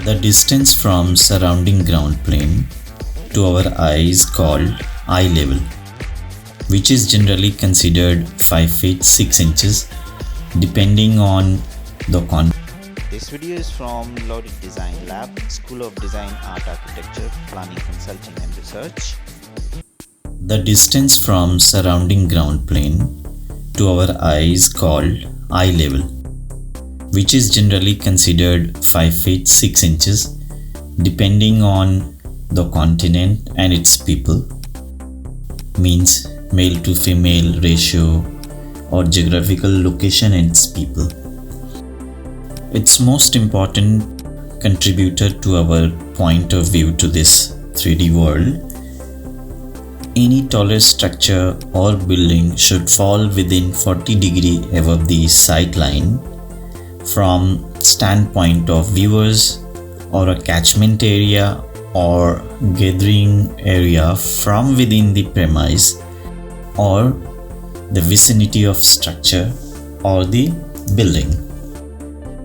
The distance from surrounding ground plane to our eye is called eye level, which is generally considered 5 feet 6 inches depending on the context. This video is from LaureateDesignLab, School of Design, Art, Architecture, Planning, Consulting and Research. The distance from surrounding ground plane to our eye is called eye level, which is generally considered 5 feet 6 inches depending on the continent and its people, means male to female ratio or geographical location and its people. Its most important contributor to our point of view to this 3D world. Any taller structure or building should fall within 40 degrees above the sight line from standpoint of viewers or a catchment area or gathering area from within the premise or the vicinity of structure or the building.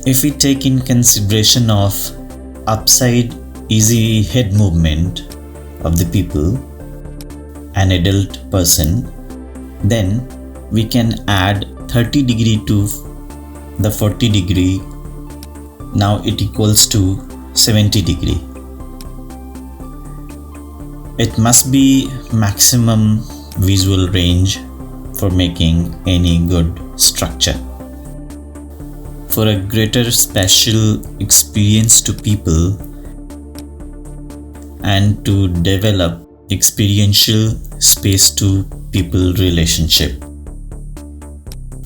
If we take in consideration of upside easy head movement of the people, an adult person, then we can add 30 degree to the 40 degree. Now it equals to 70 degree. It must be maximum visual range for making any good structure. For a greater spatial experience to people and to develop experiential space to people relationship.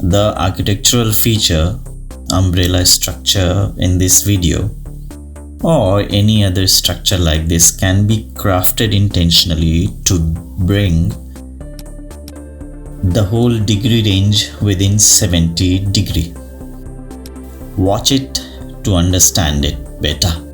The architectural feature, umbrella structure in this video or any other structure like this can be crafted intentionally to bring the whole degree range within 70 degree. Watch it to understand it better.